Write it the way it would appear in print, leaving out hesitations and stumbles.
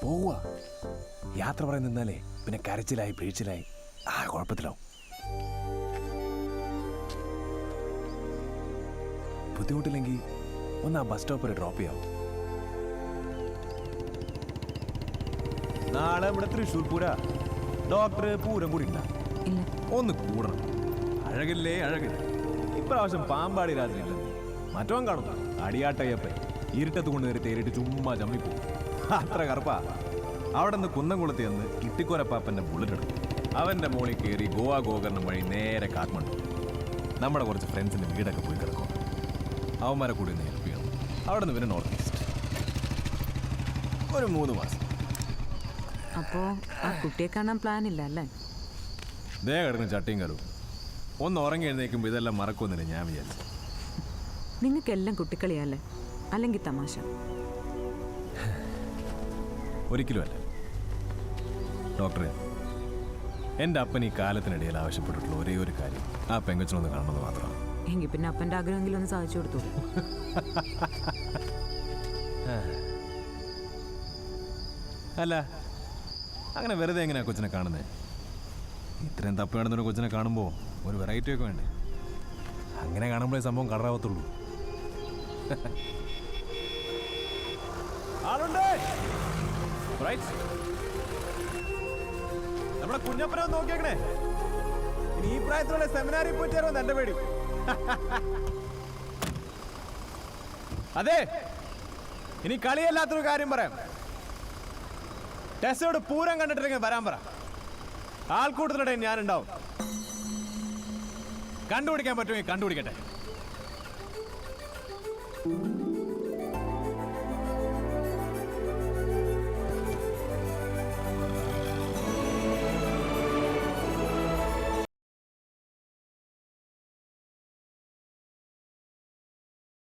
പോവാ. യാത്ര പറയാൻ നിന്നാലേ പിന്നെ കരച്ചിലായി പിഴിച്ചിലായി കുഴപ്പത്തിലാവും. ബുദ്ധിമുട്ടില്ലെങ്കിൽ ഒന്ന് ആ ബസ് സ്റ്റോപ്പ് വരെ ഡ്രോപ്പ് ചെയ്യാവും. നാളെ ഇവിടെ തൃശ്ശൂർ പൂരാ. ഡോക്ടർ പൂരം കൂടി ഉണ്ടാ ഒന്ന് കൂടണം. അഴകില്ലേ അഴക്. ഇപ്രാവശ്യം പാമ്പാടി രാത്രിയില്ല. മറ്റവൻ കാണും അടിയാട്ടയ്യപ്പൻ ഇരുട്ടത്ത് കൊണ്ടുവരെ തേരിട്ട് ചുമ്മാ ചമ്മിപ്പോ. അത്ര കറുപ്പാ. അവിടെ നിന്ന് കുന്നംകുളത്ത് ചെന്ന് ഇട്ടിക്കോരപ്പാപ്പന്റെ ബുള്ളറ്റ് എടുക്കും. അവന്റെ മോളിൽ കയറി ഗോവ ഗോകർണം വഴി നേരെ കാഠ്മണ്ഡു. നമ്മുടെ കുറച്ച് ഫ്രണ്ട്സിന്റെ വീടൊക്കെ പോയി കിടക്കും. അവന്മാരെ കൂടി ഒന്ന് ഹെൽപ്പ് ചെയ്യണം. അവിടെ നിന്ന് പിന്നെ നോർത്ത് ഈസ്റ്റ് ഒരു 3 മാസം. അപ്പോ ആ കുട്ടിയെ കാണാൻ പ്ലാൻ ഇല്ല അല്ലേ? ദേ കിടക്കുന്ന ചട്ടിയും കലവും. ഒന്ന് ഉറങ്ങി എഴുന്നേക്കുമ്പോൾ ഇതെല്ലാം മറക്കുമെന്നില്ല ഞാൻ വിചാരിച്ചു. നിങ്ങൾക്കെല്ലാം കുട്ടിക്കളിയല്ലേ, അല്ലെങ്കിൽ തമാശ? ഒരിക്കലും അല്ല ഡോക്ടറെ. എൻ്റെ അപ്പൻ ഈ കാലത്തിനിടയിൽ ആവശ്യപ്പെട്ടിട്ടുള്ള ഒരേ ഒരു കാര്യം ആ പെങ്കച്ചനൊന്ന് കാണണമെന്ന് മാത്രമാണ്. എങ്കിൽ പിന്നെ അപ്പൻ്റെ ആഗ്രഹമെങ്കിലും ഒന്ന് സാധിച്ചു കൊടുത്തു. അല്ല, അങ്ങനെ വെറുതെ എങ്ങനെയാ കൊച്ചിനെ കാണുന്നത്? ഇത്രയും തപ്പ് വേണമെന്നൊരു കൊച്ചിനെ കാണുമ്പോൾ ഒരു വെറൈറ്റി ഒക്കെ വേണ്ടേ? അങ്ങനെ കാണുമ്പോഴേ സംഭവം കളറാവത്തുള്ളൂ. നമ്മുടെ കുഞ്ഞപ്പനെ നോക്കിയേക്കണേ. ഇനി ഈ പ്രായത്തിലുള്ള സെമിനാറിൽ പോയി ചേരുമെന്ന് എന്റെ പേടി. അതെ, ഇനി കളിയല്ലാത്തൊരു കാര്യം പറയാം. ടെസ്റ്റോട് പൂരം കണ്ടിട്ടില്ലെങ്കിൽ വരാൻ പറ. ആൾക്കൂട്ടത്തിനിടെ ഞാനുണ്ടാവും. കണ്ടുപിടിക്കാൻ പറ്റുമെങ്കിൽ കണ്ടുപിടിക്കട്ടെ.